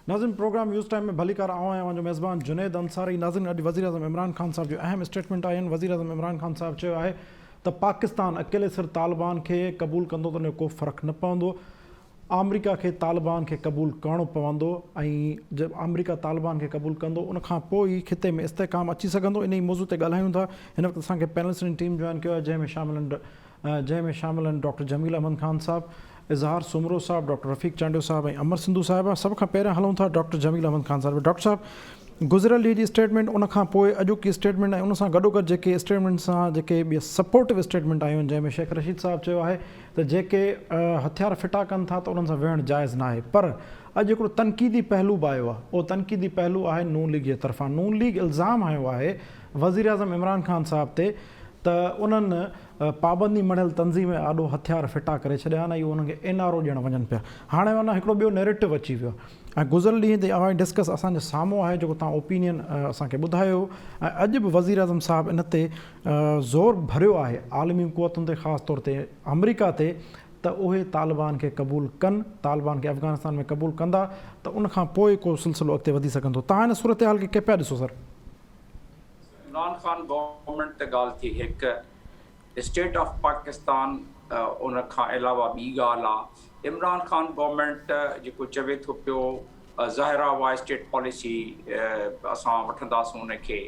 Nazim programme use time में भली car आऊं आहियां जो मेज़बान जुनैद अंसारी। नाज़िम अॼु वज़ीर आज़म इमरान ख़ान साहब जो अहम स्टेटमेंट आहिनि। वज़ीर आज़म इमरान ख़ान साहब चयो आहे त पाकिस्तान अकेले सिर तालिबान खे क़बूल कंदो त उन जो को फ़र्क़ु न पवंदो, अमरीका खे तालिबान खे क़बूल करिणो पवंदो ऐं जब अमरीका तालिबान खे क़बूल कंदो उनखां पोइ ई खिते में इस्तेहकाम अची सघंदो। इन ई मौज़ू ते ॻाल्हायूं था। हिन वक़्तु असांखे पैनलिस्ट जी टीम जॉइन कयो आहे, जंहिंमें शामिल आहिनि डॉक्टर जमील अहमद ख़ान साहब, इज़हार सुमरो साहब, डॉक्टर रफ़ीक चांडियो साहब ऐं अमर सिंधु साहिबा। सभ खां पहिरियां हलूं था डॉक्टर जमील अहमद ख़ान साहब। डॉक्टर साहब, गुज़िरियल ॾींहं जी स्टेटमेंट, उनखां पोइ अॼोकी स्टेटमेंट ऐं उन सां गॾोगॾु जेके स्टेटमेंट सां जेके ॿिया सपोर्टिव स्टेटमेंट आयूं आहिनि, जंहिंमें शेख रशीद साहब चयो आहे त जेके हथियार फिटा कनि था त उन्हनि सां विहणु जाइज़ न आहे। पर अॼु हिकिड़ो तनक़ीदी पहलू बि आयो आहे, उहो तनक़ीदी पहलू आहे नून लीग जे तरफ़ां। नून लीग इल्ज़ाम हयो आहे वज़ीर आज़म इमरान ख़ान साहब ते त उन्हनि पाबंदी मढ़ियल तंज़ीम आॾो हथियार फिटा करे छॾिया आहिनि ऐं उन्हनि खे NRO ॾियणु वञनि पिया। हाणे माना हिकिड़ो ॿियो नैरेटिव अची वियो आहे ऐं गुज़िरियल ॾींहं ते अवां डिस्कस असांजे साम्हूं आहे जेको तव्हां ओपिनियन असांखे ॿुधायो। ऐं अॼु बि वज़ीर आज़म साहब इन ते ज़ोर भरियो आहे आलमी क़ुवतुनि ते, ख़ासि तौर ते अमरीका ते, त उहे तालिबान खे क़बूल कनि, तालिबान खे अफ़गानिस्तान में क़बूल कंदा त उनखां पोइ को सिलसिलो अॻिते वधी सघंदो। तव्हां हिन सूरत हाल खे के पिया ॾिसो सर? इमरान ख़ान गवर्नमेंट ते ॻाल्हि थी, हिकु स्टेट ऑफ पाकिस्तान, उन खां अलावा ॿी ॻाल्हि आहे इमरान ख़ान गवर्नमेंट जेको चवे थो पियो ज़ाहिर आहे उहा स्टेट पॉलिसी असां वठंदासीं उनखे,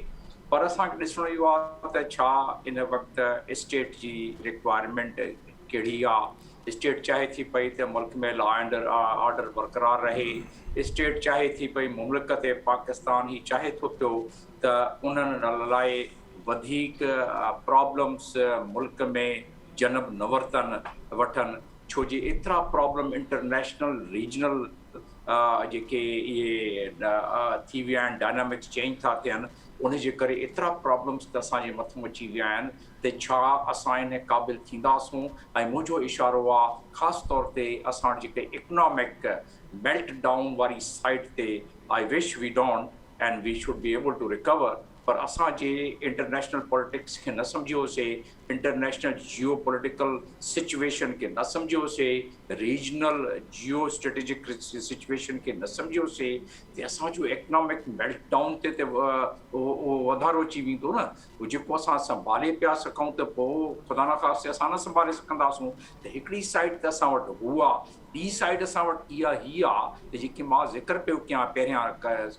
पर असांखे ॾिसणो इहो आहे त छा इन वक़्तु स्टेट जी रिक्वायरमेंट कहिड़ी आहे। स्टेट चाहे थी पई त मुल्क में लॉ एंड ऑर्डर बरक़रार रहे, स्टेट चाहे थी पई मुमलिकत पाकिस्तान ही चाहे थो पियो त उन्हनि लाइ वधीक प्रॉब्लम्स मुल्क में जनम न वठनि, छो जे एतिरा प्रॉब्लम इंटरनेशनल रीजनल जेके इहे थी विया आहिनि, डायनामिक्स चेंज था थियनि, उन जे करे एतिरा प्रॉब्लम्स त असांजे मथां अची विया आहिनि त छा असां इन क़ाबिल थींदासूं। ऐं मुंहिंजो इशारो आहे ख़ासि तौर ते असां जेके इकनॉमिक मेल्ट डाउन वारी साइड ते, I wish we don't end we should be able to recover, पर असांजे इंटरनेशनल पॉलिटिक्स खे न सम्झियोसीं, इंटरनेशनल जियो पॉलिटिकल सिचुएशन खे न सम्झियोसीं, रीजनल जियो स्ट्रेटेजिक सिचुएशन खे न सम्झियोसीं, त असांजो इकनॉमिक मेल्ट डाउन ते उहो वधारो अची वेंदो न। उहो जेको असां संभाले पिया सघूं त पोइ ख़ुदा न ख़ास्ते असां न संभाले सघंदासूं। त हिकिड़ी साइड त असां वटि हू आहे, ॿी साइड असां वटि इहा ही आहे त जेकी मां ज़िक्र पियो कयां पहिरियां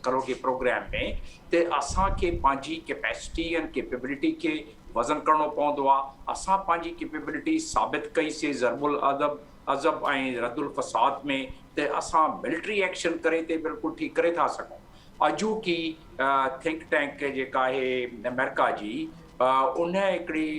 करोगे प्रोग्राम में, त असांखे पंहिंजी कैपेसिटी ऐं कैपेबिलिटी खे वज़न करणो पवंदो आहे। असां पंहिंजी कैपेबिलिटी साबित कईसीं ज़रबुल अज़ब ऐं रद्दुल फसाद में, त असां मिलिट्री एक्शन करे ते बिल्कुलु ठीकु करे था सघूं। अॼोकी थिंक टैंक जेका आहे अमेरिका जी, उन हिकिड़ी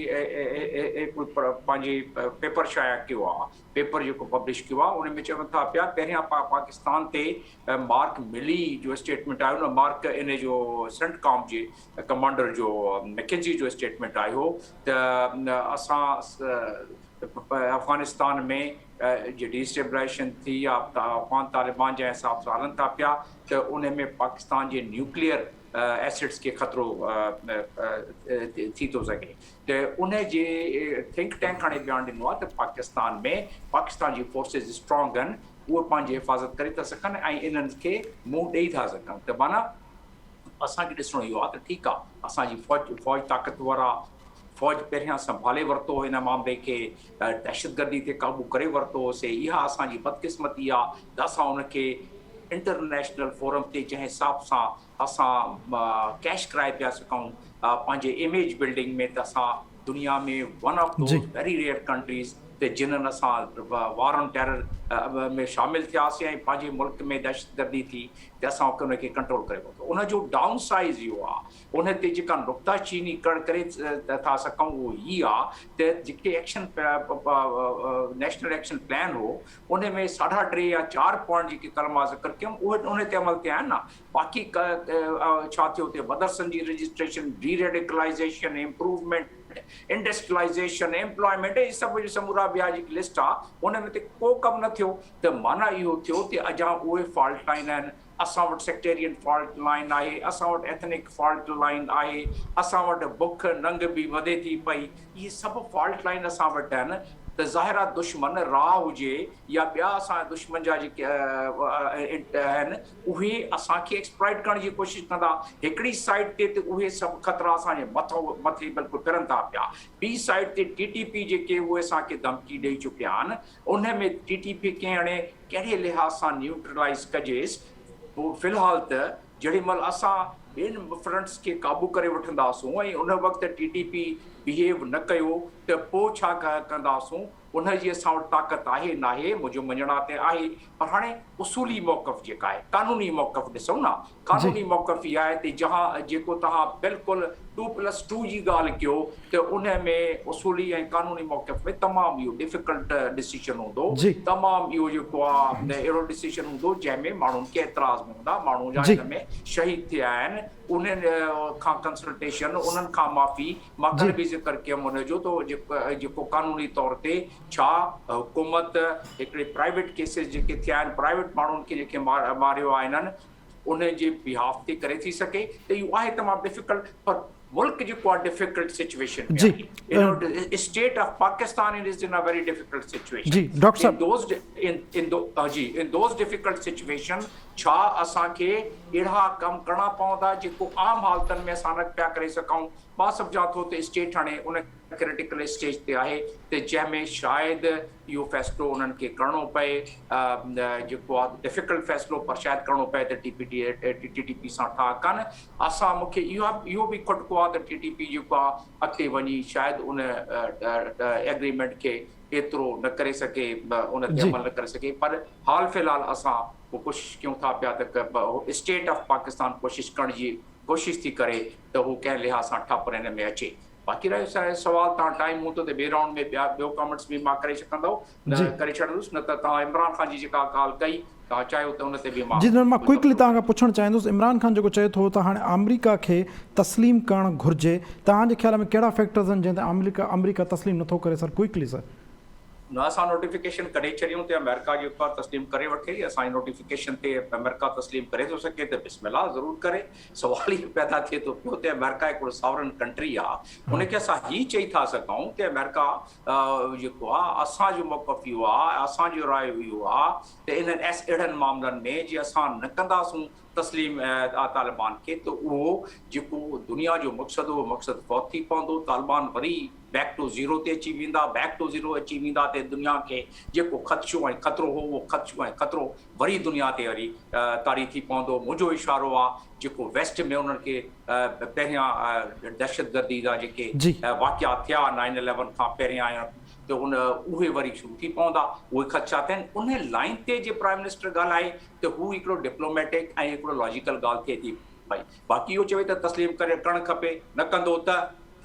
पंहिंजी पेपर शाया कयो आहे, पेपर जेको पब्लिश कयो आहे, उन में चवनि था पिया पहिरियां पाकिस्तान ते मार्क मिली जो स्टेटमेंट आयो न, मार्क इन जो सेंटकॉम जे कमांडर जो मैकेंजी जो स्टेटमेंट आयो त असां अफ़गानिस्तान में जे डिस्टेबलाइजेशन थी या अफ़गान तालिबान जे हिसाब सां हलनि था पिया, त उन में पाकिस्तान जे न्यूक्लियर एसिड्स खे ख़तरो थी थो सघे। त उन जे थिंक टैंक हाणे बयानु ॾिनो आहे त पाकिस्तान जी फोर्सिस स्ट्रॉन्ग आहिनि, उहे पंहिंजी हिफ़ाज़त करे था सघनि ऐं इन्हनि खे मुंहुं ॾेई था सघनि। त माना असांखे ॾिसणो इहो आहे त ठीकु आहे, असांजी फ़ौज ताक़तवर आहे, फ़ौज पहिरियां संभाले वरितो हिन मामले खे, दहशतगर्दी ते क़ाबू करे वरितो होसीं। इहा असांजी बदकिस्मती आहे त असां उनखे इंटरनेशनल फोरम ते जंहिं हिसाब सां असां कैश कराए पिया सघूं पंहिंजे इमेज बिल्डिंग में, त असां दुनिया में one of those very rare countries त जिन्हनि असां वार ऑन टेरर में शामिल थियासीं ऐं पंहिंजे मुल्क में दहशतगर्दी थी त असां उनखे कंट्रोल करे वरितो। उनजो डाउन साइज़ इहो आहे, उन ते जेका नुक्ताचीनी करे था सघूं उहो ई आहे त जेके एक्शन नेशनल एक्शन प्लान हो, उन में 3.5 या 4 पॉइंट जेके कल मां ज़िक्र कयुमि उहे उन ते अमल थिया आहिनि न। बाक़ी छा थियो हुते मदरसनि जी registration, deradicalisation, improvement, industrialisation, employment, इहे सभु समूरा ॿिया जेकी लिस्ट आहे उन में त को कमु न थियो। त माना इहो थियो त अञा उहे फॉल्ट लाइन आहिनि। असां वटि सेक्टेरियन फॉल्ट लाइन आहे, असां वटि एथनिक फॉल्ट लाइन आहे, असां वटि बुख नंग बि वधे थी पई, इहे सभु फॉल्ट लाइन असां वटि आहिनि। त ज़ाहिर आहे दुश्मन राह हुजे या ॿिया असां दुश्मन जा जेके आहिनि उहे असांखे एक्सप्लॉइट करण जी कोशिशि कंदा। हिकिड़ी साइड ते त उहे सभु ख़तरा असांजे मथे बिल्कुलु फिरनि था पिया, ॿी साइड ते TTP जेके उहे असांखे धमकी ॾेई चुकिया आहिनि, उन में TTP खे हाणे कहिड़े लिहाज़ सां न्यूट्रलाइज़ कजेसि। पोइ फ़िलहालु त जेॾी महिल असां ॿियनि फ्रंट्स खे क़ाबू करे वठंदासूं ऐं उन वक़्तु TTP बिहेव न कयो त पोइ छा कंदासूं, उनजी असां वटि ताक़त आहे नाहे, मुंहिंजो मञणा ते आहे। पर हाणे उसूली मौक़फ़ जेका आहे, क़ानूनी मौक़फ़ ॾिसूं न, क़ानूनी मौक़फ़ इहा आहे त जहां जेको तव्हां बिल्कुलु 2+2 जी ॻाल्हि कयो त उन में उसूली ऐं क़ानूनी मौक़फ़ में तमामु इहो डिफिकल्ट डिसीजन हूंदो, तमामु इहो जेको आहे अहिड़ो डिसीजन हूंदो जंहिंमें माण्हुनि खे एतिराज़ में हूंदा, माण्हू जा हिन में शहीद थिया आहिनि, उन्हनि खां कंसल्टेशन, उन्हनि खां माफ़ी। मां कल्ह बि ज़िक्र कयुमि हुनजो त जेको क़ानूनी तौर ते छा हुकूमत हिकिड़े प्राइवेट केसिस जेके थिया आहिनि, प्राइवेट माण्हुनि खे जेके मारियो आहे इन्हनि, उन जे बिहाफ ते करे थी सघे, त इहो आहे तमामु डिफिकल्ट। पर मुल्क जेको आहे डिफिकल्ट सिचुएशन में आहे। State of Pakistan is in a very difficult situation. जी डॉक्टर साहब, इन दोज़ डिफिकल्ट सिचुएशन छा असांखे अहिड़ा कमु करणा पवंदा जेको आम हालतुनि में असां न पिया करे सघूं। मां सम्झां थो त स्टेट हाणे उन क्रिटिकल स्टेज ते आहे त जंहिंमें शायदि इहो फ़ैसिलो उन्हनि खे करिणो पए, जेको आहे डिफिकल्ट फ़ैसिलो, पर शायदि करिणो पए त TTP सां ठा कनि। असां मूंखे इहो बि खुटको आहे त TTP जेको आहे अॻिते वञी शायदि उन एग्रीमेंट खे एतिरो न करे सघे, उन ते अमल न करे सघे। पर हाल फ़िलहाल असां कोशिशि कयूं था पिया त स्टेट ऑफ पाकिस्तान कोशिशि करण जी कोशिशि थी करे त हू कंहिं लिहाज़ सां ठप हिन में अचे। बाक़ी रहियो सवाल, तव्हां टाइम हूंदो त ॿिए राउंड में ॿियो कमेंट्स बि मां करे करे छॾंदुसि, न त तव्हां इमरान ख़ान जी जेका ॻाल्हि कई तव्हां चाहियो त उन ते बि मां क्विकली तव्हांखां पुछणु चाहींदुसि। इमरान ख़ान जेको चए थो त हाणे अमेरिका खे तस्लीम करणु घुरिजे, तव्हांजे ख़्याल में कहिड़ा फैक्टर्स आहिनि जंहिं ते अमेरिका तस्लीम नथो करे? Sir quickly sir. न असां नोटिफिकेशन करे छॾियूं त अमेरिका जेको आहे तस्लीम करे वठे, असांजी नोटिफिकेशन ते अमेरिका तस्लीम करे थो सघे त बिस्मिल्लाह ज़रूरु करे। सुवाल ई पैदा थिए थो पियो त अमेरिका हिकिड़ो सॉवरन कंट्री आहे, उनखे असां हीअ चई था सघूं त अमेरिका जेको आहे असांजो मौक़फ़ इहो आहे, असांजो राय इहो आहे त इन्हनि अहिड़नि मामलनि में जीअं असां न कंदासूं तस्लीम तालिबान खे त उहो जेको दुनिया जो मक़सदु हो मक़सदु फ़ौत थी पवंदो। तालिबान वरी बैक टू ज़ीरो ते अची वेंदा, बैक टू ज़ीरो अची वेंदा त दुनिया खे जेको ख़दशो ऐं ख़तरो हो उहो ख़दशो ऐं ख़तरो वरी दुनिया ते वरी तारी थी पवंदो। मुंहिंजो इशारो आहे जेको वेस्ट में उन्हनि खे पहिरियां दहशतगर्दी जा जेके वाक़िया थिया 9/11 खां पहिरियां त उहे वरी शुरू थी पवंदा, उहे ख़दशा थियनि। उन लाइन ते जे प्राइम मिनिस्टर ॻाल्हाए त हू हिकिड़ो डिप्लोमेटिक ऐं हिकिड़ो लॉजिकल ॻाल्हि थिए थी भई। बाक़ी इहो चवे त तस्लीम करणु खपे, न कंदो त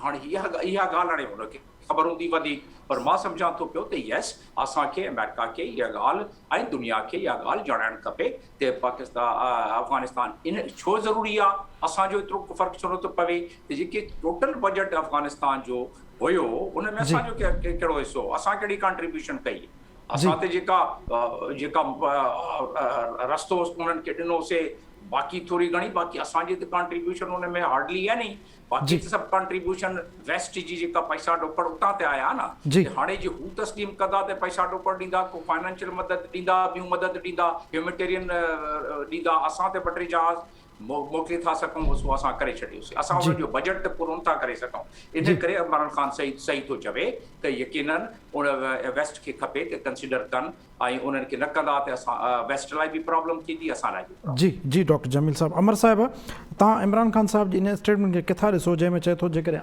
हाणे इहा ॻाल्हि हाणे हुनखे ख़बर हूंदी वधीक। पर मां सम्झां थो पियो त यस असांखे अमेरिका खे इहा ॻाल्हि ऐं दुनिया खे इहा ॻाल्हि ॼाणाइणु खपे त अफ़गानिस्तान इन छो ज़रूरी आहे, असांजो एतिरो फ़र्क़ु छो नथो पवे त जेके टोटल बजट अफ़गानिस्तान जो हुयो उन में असांजो कहिड़ो हिसो, असां कहिड़ी कंट्रीब्यूशन कई, असां ते जेका रस्तो उन्हनि खे ॾिनोसीं बाक़ी थोरी घणी, बाक़ी असांजी त कंट्रीब्यूशन हुन में हार्डली आहे नी। बाक़ी त सभु कंट्रीब्यूशन वेस्ट जी जेका पैसा ॾोकड़ उतां ते आया न। हाणे जे हू तस्लीम कंदा त पैसा ॾोकड़ ॾींदा, को फाइनेंशियल मदद ॾींदा, ॿियूं मदद ॾींदा, ह्यूमेटेरियन ॾींदा, असां ते ॿ टे जहाज़ मोकिले था सघूं, सो असां करे छॾियोसीं। असां हुनजो बजट त पूरो नथा करे सघूं। इन करे इमरान ख़ान सही थो चवे त यकीनन उन वेस्ट खे खपे त कंसिडर कनि ऐं उन्हनि खे न कंदा त असां वेस्ट लाइ बि प्रॉब्लम थींदी, असां लाइ बि। जी डॉक्टर जमील साहब। अमर साहिब, तव्हां इमरान ख़ान साहब जी इन स्टेटमेंट खे किथां ॾिसो जंहिंमें चए थो जेकॾहिं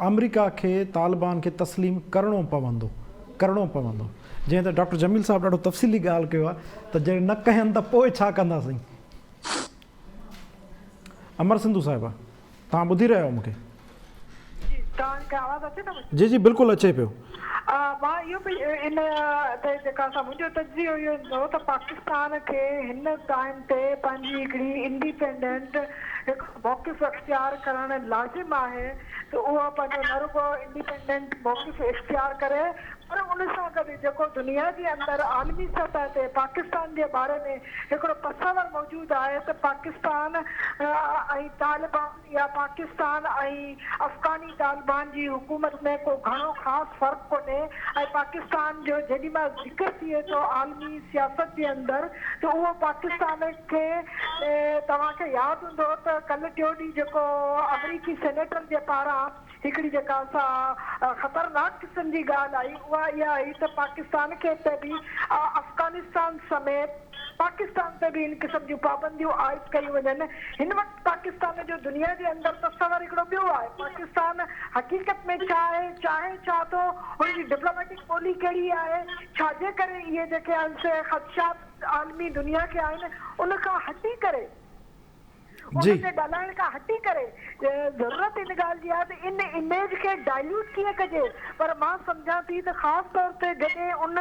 अमेरिका खे तालिबान खे तस्लीम करिणो पवंदो, जीअं त डॉक्टर जमील साहब ॾाढो तफ़सीली ॻाल्हि कयो आहे त जे न कयनि त पोइ छा कंदासीं? अमर सिंधु साहिबा, तव्हां ॿुधी रहिया आहियो मूंखे? जी जी बिल्कुलु अचे पियो। मां इहो बि इन ते जेका मुंहिंजो तजियो इहो हूंदो त पाकिस्तान खे हिन टाइम ते पंहिंजी हिकिड़ी इंडिपेंडेंट हिकु मौक़िफ़ इख़्तियार करणु लाज़िम आहे त उहो पंहिंजो न रुगो इंडिपेंडेंट मौक़िफ़ इख़्तियार करे, पर उन सां गॾु जेको दुनिया जे अंदरि आलमी सतह ते पाकिस्तान जे बारे में हिकिड़ो पसर तस्वर मौजूद आहे त पाकिस्तान ऐं तालिबान या पाकिस्तान ऐं अफ़गानी तालिबान जी हुकूमत में को घणो ख़ासि फ़र्क़ु कोन्हे ऐं पाकिस्तान जो जेॾी महिल ज़िक्र थिए थो आलमी सियासत जे अंदरि त उहो पाकिस्तान खे तव्हांखे यादि हूंदो त कल्ह टियों ॾींहुं जेको अमरीकी सेनेटर जे पारां हिकिड़ी जेका असां ख़तरनाक क़िस्म जी ॻाल्हि आई उहा इहा आई त पाकिस्तान खे ते बि अफ़गानिस्तान समेत पाकिस्तान ते बि इन क़िस्म जूं पाबंदियूं आयद कयूं वञनि। हिन वक़्तु पाकिस्तान जो दुनिया जे अंदरि तस्वर हिकिड़ो ॿियो आहे। पाकिस्तान हक़ीक़त में छा आहे, चाहे छा थो, हुनजी डिप्लोमेटिक ॿोली कहिड़ी आहे, छाजे करे इहे जेके आहिनि से ख़दशात आलमी दुनिया खे आहिनि उन खां हटी करे उनखे ॻाल्हाइण खां हटी करे ज़रूरत इन ॻाल्हि जी आहे त इन इमेज खे डाइल्यूट कीअं कजे। पर मां सम्झां थी त ख़ासि तौर ते जॾहिं उन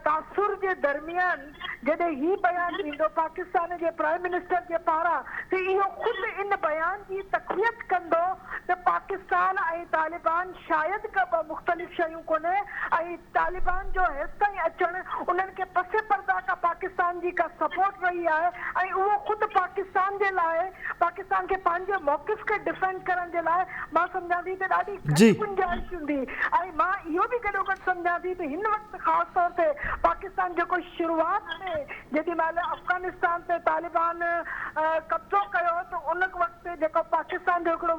तासुर जे दरमियान जॾहिं ही बयानु ॾींदो पाकिस्तान जे प्राइम मिनिस्टर जे पारां त इहो ख़ुदि इन बयान जी तक़वियत कंदो त पाकिस्तान ऐं तालिबान शायदि का ॿ मुख़्तलिफ़ शयूं कोन्हे ऐं तालिबान जो हेसि ताईं अचणु उन्हनि खे पसे पर्दा का पाकिस्तान जी का सपोर्ट रही आहे ऐं उहो ख़ुदि पाकिस्तान जे लाइ पाकिस्तान खे पंहिंजे मौक़िफ़ खे डिफेंड करण जे लाइ मां सम्झां थी त ॾाढी घटि गुंजाइश हूंदी। ऐं मां इहो बि गॾो गॾु सम्झां थी त हिन वक़्तु ख़ासि तौर ते पाकिस्तान जेको शुरूआत में जेॾी महिल अफ़गानिस्तान ते तालिबान कब्ज़ो कयो त उन वक़्तु जेको पाकिस्तान जो हिकिड़ो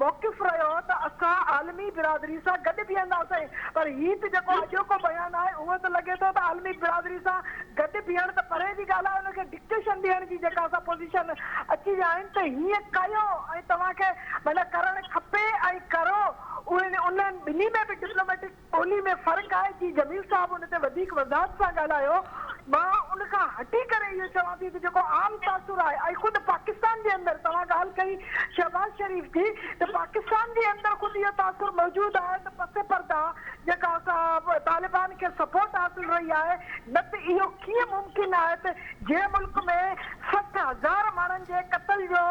मौक़िफ़ रहियो त असां आलमी बिरादरी सां गॾु बीहंदासीं। पर हीअ त जेको अॼोको बयानु आहे उहो त लॻे थो त आलमी बिरादरी सां गॾु बीहण त परे जी ॻाल्हि आहे, हुनखे डिक्टेशन ॾियण जी जेका असां पोज़ीशन अची विया आहिनि त हीअं कयो ऐं तव्हांखे माना करणु खपे ऐं करो। उन ॿिन्ही में बि डिप्लोमेटिक ॿोली में फ़र्क़ु आहे। जी जमील साहिबु हुन ते वधीक वज़ाहत सां ॻाल्हायो। मां उन खां हटी करे इहो चवां थी त जेको आम तासुर आहे ऐं ख़ुदि पाकिस्तान जे अंदरि तव्हां ॻाल्हि कई शहबाज़ शरीफ़ जी त पाकिस्तान जे अंदरि ख़ुदि इहो तासुर मौजूदु आहे त पसे पर्दा जेका असां तालिबान खे सपोर्ट हासिल रही आहे। न त इहो कीअं मुमकिन आहे त जंहिं मुल्क में 60,000 माण्हुनि जे क़त्ल जो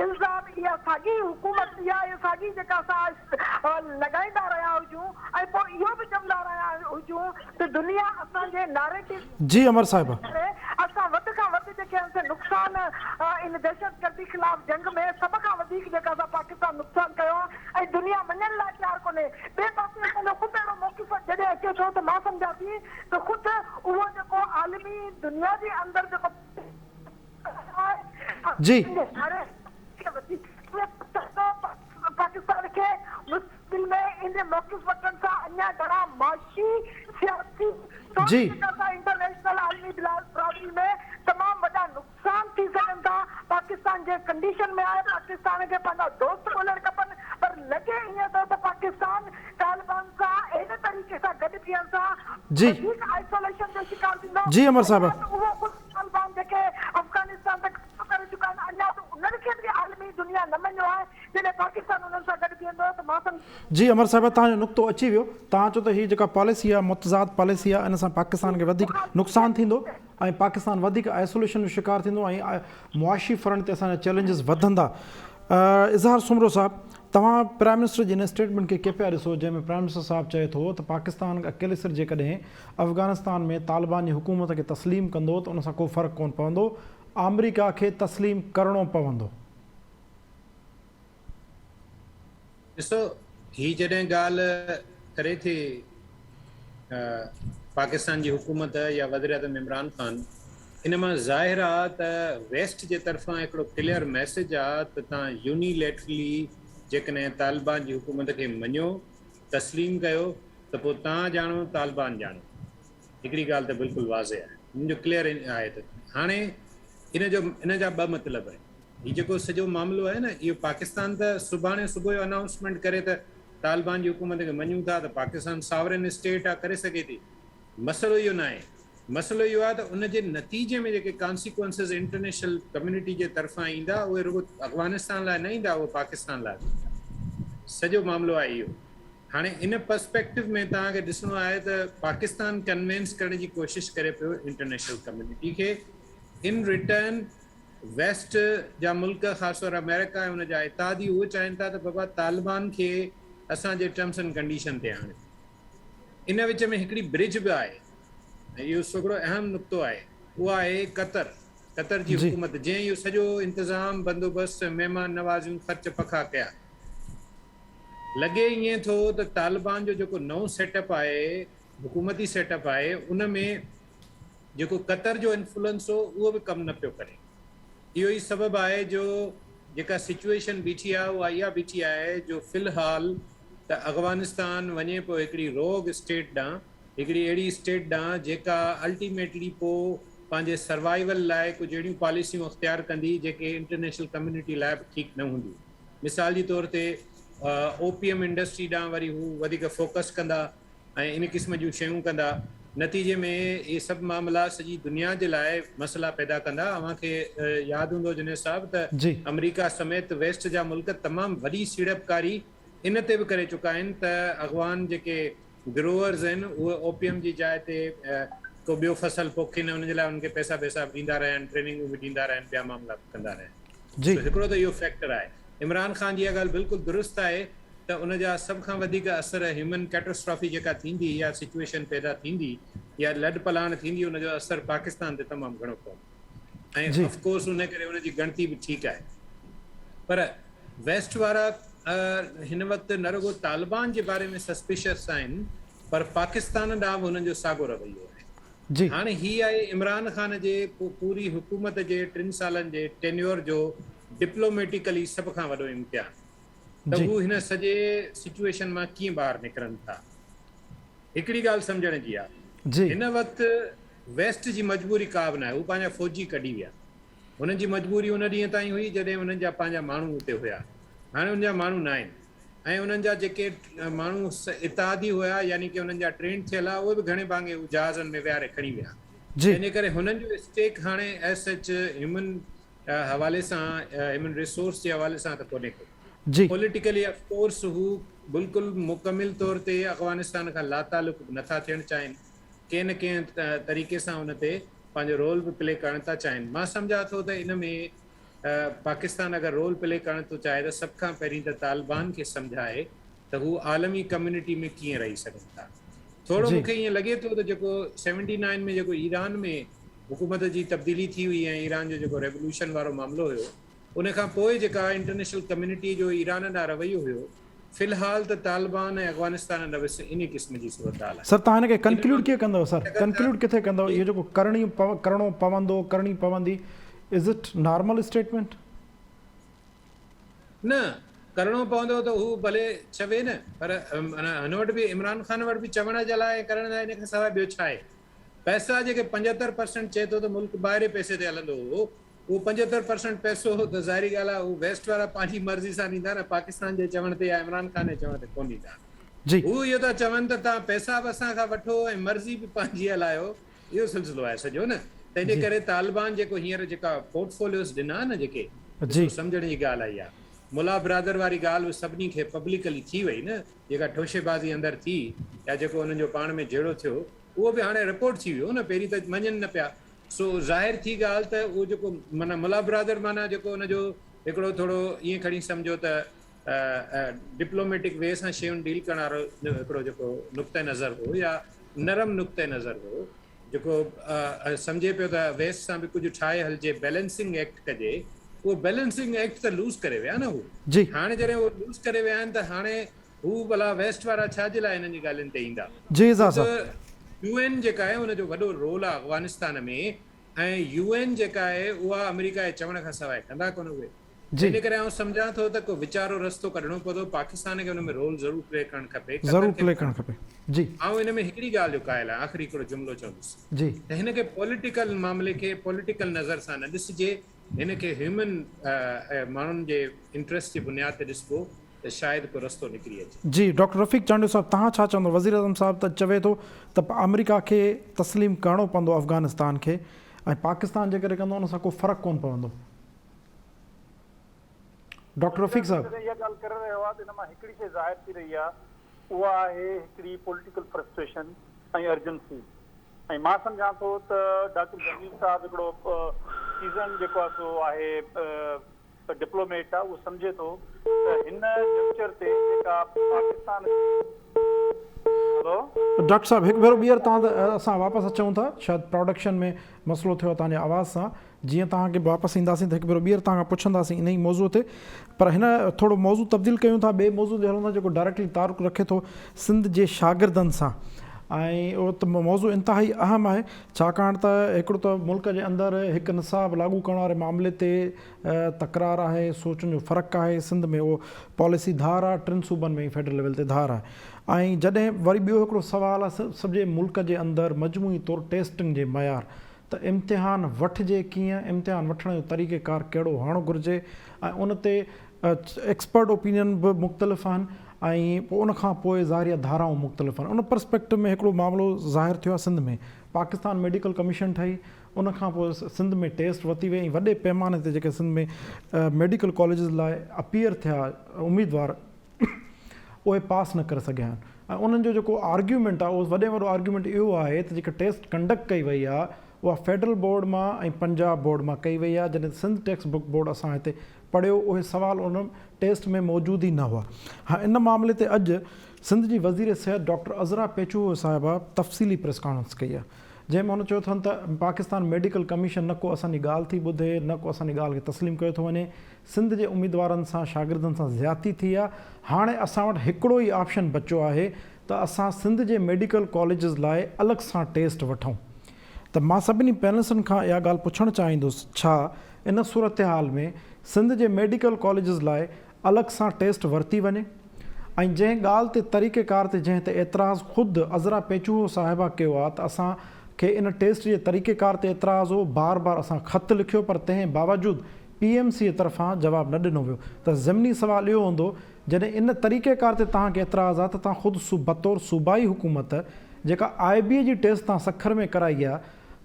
इल्ज़ाम इहा साॻी हुकूमत इहा साॻी जेका असां लॻाईंदा रहिया हुजूं ऐं पोइ इहो बि चवंदा रहिया हुजूं त दुनिया असांजे नैरेटिव जी अमर साहिब असां वधि खां वधि जेके आहिनि नुक़सान इन दहशतगर्दी ख़िलाफ़ जंग में सभ खां वधीक जेका असां पाकिस्तान नुक़सान कयो आहे ऐं दुनिया मञण लाइ तयारु कोन्हे। ॿिए पासे असांजो ख़ुदि अहिड़ो मौक़िफ़ जॾहिं अचे थो त मां सम्झां थी त ख़ुदि उहो जेको आलमी दुनिया जे अंदरि जेको जी पाकिस्तान खे मुश्किल में इन मौक़िफ़ वठण सां अञा घणा माशी सियासी इंटरनेशनल आलमी बिरादरी में तमामु वॾा नुक़सान थी सघनि था। पाकिस्तान जे कंडीशन में आहे पाकिस्तान खे पंहिंजा दोस्त ॻोल्हण खपनि। पर लॻे ईअं थो त पाकिस्तान तालिबान सां अहिड़े तरीक़े सां गॾु थियण सां वधीक आइसोलेशन जो शिकार थींदो। जी अमर साहिब उहो तालिबान जेके अफ़गानिस्तान तक करे चुका आहिनि अञा त उन्हनि खे बि आलमी दुनिया न मञियो आहे। जॾहिं पाकिस्तान उन्हनि सां गॾु बीहंदो त मां जी अमर साहिब तव्हांजो नुक़्तो अची वियो। तव्हां चओ त हीअ जेका पॉलिसी आहे मुतज़ाद पॉलिसी आहे इन सां पाकिस्तान खे वधीक नुक़सानु थींदो ऐं पाकिस्तान वधीक आइसोलेशन जो शिकार थींदो ऐं मुआशी फ्रंट ते असांजा चैलेंजिस वधंदा। इज़हार सुमरो साहिबु तव्हां प्राइम मिनिस्टर जी इन स्टेटमेंट खे पिया ॾिसो जंहिंमें प्राइम मिनिस्टर साहिबु चए थो त पाकिस्तान अकेले सिर जेकॾहिं अफ़गानिस्तान में तालिबान जी हुकूमत खे तस्लीम कंदो त उन सां को फ़र्क़ु कोन पवंदो, अमरीका खे तस्लीम करिणो पवंदो। ॾिसो ही जॾहिं ॻाल्हि करे थी पाकिस्तान जी हुकूमत या वज़ीर आज़म इमरान ख़ान इन मां ज़ाहिर आहे त वेस्ट जे तरफ़ां हिकिड़ो क्लियर मैसेज आहे त तव्हां यूनिलेटरली जेकॾहिं तालिबान जी हुकूमत खे मञियो तस्लीम कयो त पोइ तव्हां ॼाणो तालिबान ॼाणो। हिकिड़ी ॻाल्हि त बिल्कुलु वाज़े आहे, मुंहिंजो क्लियर आहे। त हाणे इन जा ॿ मतिलब आहिनि। हीउ जेको सॼो मामिलो आहे न इहो पाकिस्तान त सुभाणे सुबुह जो अनाउंसमेंट करे त तालिबान जी हुकूमत खे मञूं था त पाकिस्तान सावरन स्टेट आहे करे सघे थी। मसइलो इहो न आहे। मसइलो इहो आहे त उन जे नतीजे में जेके कॉन्सिक्वेंसिस इंटरनेशनल कम्युनिटी जे तरफ़ां ईंदा उहे रुगो अफ़गानिस्तान लाइ न ईंदा, उहे पाकिस्तान लाइ। सॼो मामिलो आहे इहो। हाणे इन पर्सपेक्टिव में तव्हांखे ॾिसणो आहे त पाकिस्तान कन्विंस करण जी कोशिशि करे पियो इंटरनेशनल कम्युनिटी खे। इन रिटर्न वेस्ट जा मुल्क ख़ासि तौर अमेरिका ऐं हुनजा इतादी उहे चाहिनि था त बाबा तालिबान खे असांजे टर्म्स एंड कंडीशन ते आणे। इन विच में हिकिड़ी ब्रिज बि आहे, इहो हिकिड़ो अहम नुक़्तो आहे। उहा आहे कतर जी जी। हुकूमत, जंहिं इहो सॼो इंतज़ाम बंदोबस्त महिमान नवाज़ियूं ख़र्च पखा कया। लॻे ईअं थो त तालिबान जो जेको नओं सेटअप आहे, हुकूमती सेटअप आहे, उन में जेको कतर जो इन्फ्लुएंस हो उहो बि कमु न पियो करे। इहो ई सबबु आहे जो जेका सिचुएशन बीठी आहे उहा इहा बीठी आहे जो फ़िलहाल त अफ़गानिस्तान वञे पियो हिकिड़ी रोग स्टेट ॾांहुं, हिकिड़ी अहिड़ी स्टेट ॾांहुं जेका अल्टीमेटली पोइ पंहिंजे सर्वाइवल लाइ कुझु अहिड़ियूं पॉलिसियूं अख़्तियार कंदी जेके इंटरनेशनल कम्युनिटी लाइ बि ठीकु न हूंदियूं। मिसाल जे तौर ते ओपीएम इंडस्ट्री ॾांहुं वरी हू वधीक फोकस कंदा ऐं इन क़िस्म जूं शयूं कंदा। नतीजे में इहे सभु मामला सॼी दुनिया जे लाइ मसइला पैदा कंदा। अव्हांखे यादि हूंदो जिने साहब त जी। अमेरिका समेत वेस्ट जा मुल्क तमामु वॾी सीड़पकारी इन ते बि करे चुका आहिनि त अफ़गान जेके ग्रोअर्स आहिनि उहे ओपीएम जी जाइ ते को ॿियो फसल पोखीनि, उनजे लाइ उनखे पैसा बि ॾींदा रहिया आहिनि, ट्रेनिंगूं बि ॾींदा रहिया आहिनि, ॿिया मामला बि कंदा रहिया आहिनि। जी। हिकिड़ो त इहो फैक्टर आहे। इमरान ख़ान जी इहा ॻाल्हि बिल्कुलु दुरुस्त आहे त उनजा सभ खां वधीक असर ह्यूमन कैटास्ट्रॉफी जेका थींदी या सिचुएशन पैदा थींदी या लॾ पलाण थींदी, उनजो असर पाकिस्तान ते तमामु घणो पवंदो ऐं ऑफकोर्स उन करे उनजी गणती बि ठीकु आहे। पर वेस्ट वारा हिन वक़्तु न रुगो तालिबान जे बारे में सस्पिशियस आहिनि, पर पाकिस्तान ॾांहुं बि हुननि जो साॻियो रवैयो आहे। जी। हाणे हीअ आहे इमरान ख़ान जे पूरी हुकूमत जे 3 सालनि जे टेन्योर जो डिप्लोमेटिकली सभ खां वॾो इम्तिहान त हू हिन सॼे सिचुएशन मां कीअं ॿाहिरि निकिरनि था। हिकिड़ी ॻाल्हि सम्झण जी आहे, हिन वक़्तु वेस्ट जी मजबूरी का बि न आहे, हू पंहिंजा फ़ौजी कढी विया। हुननि जी मजबूरी उन ॾींहं ताईं हुई जॾहिं हुननि जा पंहिंजा माण्हू हुते हुया। हाणे हुनजा माण्हू न आहिनि ऐं उन्हनि जा जेके माण्हू इतादी हुया यानी कि उन्हनि जा ट्रेन थियल आहे, उहे बि घणे भाङे जहाज़नि में विहारे खणी विया। इन करे हुननि जो स्टेक हाणे एज सच ह्यूमन हवाले सां, ह्यूमन रिसोर्स जे हवाले सां त कोन्हे को। पॉलिटिकली ऑफकोर्स हू बिल्कुलु मुकमिल तौर ते अफ़गानिस्तान खां लातालुक नथा थियणु चाहिनि, कंहिं न कंहिं तरीक़े सां उन ते पंहिंजो रोल बि प्ले करणु था चाहिनि। मां सम्झां थो त इन में पाकिस्तान अगरि रोल प्ले करणु थो चाहे त सभ खां पहिरीं त तालिबान खे सम्झाए त हू आलमी कम्युनिटी में कीअं रही सघनि था। थोरो मूंखे ईअं लॻे थो त जेको 79 में जेको ईरान में हुकूमत जी तब्दीली थी हुई ऐं ईरान जो जेको रेवोल्यूशन वारो मामिलो हुयो, उन खां पोइ जेका इंटरनेशनल कम्युनिटी जो ईरान ॾांहुं रवैयो हुयो, फ़िलहाल त तालिबान ऐं अफ़गानिस्तान ॾांहुं बसि इन क़िस्म जी सूरत हाल आहे। सर तव्हां हिनखे कंक्लूड कीअं कंदव? सर कंक्लूड किथे कंदव? इहो जेको करिणो पवंदो, करणी पवंदी, इज़ इट नॉर्मल स्टेटमेंट? न करिणो पवंदो त हू भले चवे न, पर हिन वटि बि इमरान ख़ान वटि बि चवण जे लाइ करण लाइ इन खां सवाइ ॿियो छा आहे? पैसा जेके 75% चए थो त मुल्क ॿाहिरि पैसे ते हलंदो हो, उहो 75% पैसो त ज़ाहिरी ॻाल्हि आहे हू वेस्ट वारा पंहिंजी मर्ज़ी सां ॾींदा न, पाकिस्तान जे चवण ते या इमरान ख़ान जे चवण ते कोन ॾींदा। हू इहो था चवनि त तव्हां पैसा बि असां खां वठो ऐं मर्ज़ी बि पंहिंजी हलायो, इहो सिलसिलो आहे सॼो न। तंहिंजे करे तालिबान जेको हींअर जेका पोर्टफोलियोस ॾिना न, जेके सम्झण जी ॻाल्हि आई आहे, मुला ब्रादर वारी ॻाल्हि सभिनी खे पब्लिकली थी वई न, जेका ठोशेबाज़ी अंदरि थी या जेको हुननि जो पाण में जहिड़ो थियो, उहो बि हाणे रिपोर्ट थी वियो न, पहिरीं त मञनि न पिया। सो ज़ाहिर थी ॻाल्हि त उहो जेको माना मुला ब्रादर माना जेको हुनजो हिकिड़ो थोरो ईअं खणी सम्झो त डिप्लोमेटिक वे सां शयूं डील करण वारो हिकिड़ो जेको नुक़्ते नज़र हो या नरम नुक़्ते नज़र हो, जेको सम्झे पियो त वेस्ट सां बि कुझु ठाहे हलिजे, बैलेंसिंग एक्ट कजे, उहो बैलेंसिंग एक्ट त लूज़ करे विया न हू। हाणे जॾहिं उहो लूज़ करे विया आहिनि त हाणे हू भला वेस्ट वारा छाजे लाइ हिननि जी ॻाल्हियुनि ते ईंदा? UN जेका आहे उनजो वॾो रोल आहे अफ़गानिस्तान में, ऐं UN जेका आहे उहा अमेरिका जे चवण खां सवाइ कंदा कोन उहे। इन करे आउं सम्झां थो त को वीचारो रस्तो कढणो पवंदो, पाकिस्तान खे हुन में रोल ज़रूरु प्ले करणु खपे, ज़रूरु प्ले करणु खपे। जी ऐं हिन में हिकिड़ी ॻाल्हि जो क़ाइल आहे, आख़िरी हिकिड़ो जुमिलो चवंदुसि जी, त हिन खे पॉलिटिकल मामले खे पॉलिटिकल नज़र सां न ॾिसिजे, हिन खे ह्यूमन माण्हुनि जे इंट्रस्ट जी बुनियाद ते ॾिसबो त शायदि को रस्तो निकिरी अचे। जी डॉक्टर रफ़ीक चांडियो साहब, तव्हां छा चवंदो? वज़ीर आज़म साहब त चवे थो त अमेरिका खे तस्लीम करणो पवंदो अफ़गानिस्तान खे, ऐं पाकिस्तान जे करे कंदो उन सां को फ़र्क़ु कोन पवंदो। डॉक्टर रफ़ीक साहब इहा ॻाल्हि करे रहियो आहे त हिन मां हिकिड़ी शइ ज़ाहिर थी रही आहे, उहा आहे हिकिड़ी पॉलिटिकल फ्रस्ट्रेशन ऐं अर्जेंसी। ऐं मां सम्झां थो त डॉक्टर जमील साहब हिकिड़ो सीज़न जेको आहे सो आहे डिप्लोमेट आहे, उहो सम्झे थो त हिन जंक्चर ते जेका पाकिस्तान डॉक्टर साहब हिकु भेरो ॿीहर तव्हां असां वापसि अचूं था, शायदि प्रोडक्शन में मसइलो थियो तव्हांजे आवाज़ सां। जीअं तव्हांखे वापसि ईंदासीं त हिकु भेरो ॿीहर तव्हां खां पुछंदासीं इन ई मौज़ूअ ते, पर हिन थोरो मौज़ू तब्दील कयूं था, ॿिए मौज़ू ते हलूं था जेको डायरेक्टली तारुक़ रखे थो सिंध जे शागिर्दनि सां। ऐं उहो त मौज़ू इंतिहाई अहम आहे, छाकाणि त हिकिड़ो त मुल्क जे अंदरि हिकु निसाब लागू करण वारे मामले ते तकरार आहे, सोचनि जो फ़र्क़ु आहे। सिंध में उहो पॉलिसी धार आहे, 3 सूबनि में फेडरल लेवल ते धार आहे। ऐं जॾहिं वरी ॿियो हिकिड़ो सुवालु आहे सॼे मुल्क जे अंदरि मजमूई तौरु टेस्टिंग जे मयार, त इम्तिहान वठिजे कीअं, इम्तिहान वठण जो तरीक़ेकार कहिड़ो हुअणु घुरिजे, ऐं उन ते एक्सपर्ट ओपिनियन बि मुख़्तलिफ़ आहिनि, ऐं पोइ उनखां पोइ ज़ाहिरिया धाराऊं मुख़्तलिफ़ आहिनि। उन पर्सपेक्टिव में हिकिड़ो मामिलो ज़ाहिर थियो आहे सिंध में, पाकिस्तान मेडिकल कमीशन ठही, उनखां पोइ सिंध में टेस्ट वरिती वई, वॾे पैमाने ते जेके सिंध में मेडिकल कॉलेजिस लाइ अपीयर थिया उम्मीदवार, उहे पास न करे सघिया आहिनि। ऐं उन्हनि जो जेको आर्ग्यूमेंट आहे, उहो वॾे में वॾो आर्ग्यूमेंट इहो आहे त जेका टेस्ट कंडक्ट कई वई आहे उहा फेडरल बोर्ड मां ऐं पंजाब बोर्ड मां कई वई आहे। जॾहिं सिंध टेक्स्ट बुक बोर्ड असां हिते पढ़ियो, उहे सुवाल उन टेस्ट में मौजूदु ई न हुआ। हा, इन मामले ते अॼु सिंध जी वज़ीर सिहत डॉक्टर अज़रा पेचू साहिबा तफ़सीली प्रेस कॉन्फ्रेंस कई आहे, जंहिंमें हुन चयो अथनि त पाकिस्तान मेडिकल कमीशन न को असांजी ॻाल्हि थी ॿुधे, न को असांजी ॻाल्हि खे तस्लीम कयो थो वञे। सिंध जे उम्मीदवारनि सां शागिर्दनि सां ज़्यादती थी आहे। हाणे असां वटि हिकिड़ो ई ऑप्शन बचियो आहे त असां सिंध जे मेडिकल कॉलेजिस लाइ अलॻि सां टेस्ट वठूं। त मां सभिनी पैनलिस्टनि खां इहा ॻाल्हि पुछणु चाहींदुसि, छा इन सूरत हाल में सिंध जे मेडिकल कॉलेजिस लाइ अलॻि सां टेस्ट वरिती वञे? ऐं जंहिं ॻाल्हि ते तरीक़ेकार ते जंहिं ते एतिराज़ु ख़ुदि अज़रा पेचू साहिबा कयो आहे त असांखे इन टेस्ट जे तरीक़ेकार ते एतिराज़ु हो, बार बार असां ख़त लिखियो, पर तंहिं बावजूदि PMC जे तरफ़ां जवाबु न ॾिनो वियो। त ज़िमनी सुवालु इहो हूंदो, जॾहिं इन तरीक़ेकार ते तव्हांखे एतिराज़ु आहे त तव्हां ख़ुदि बतौर सूबाई हुकूमत जेका IB जी टेस्ट तव्हां सखर में कराई आहे,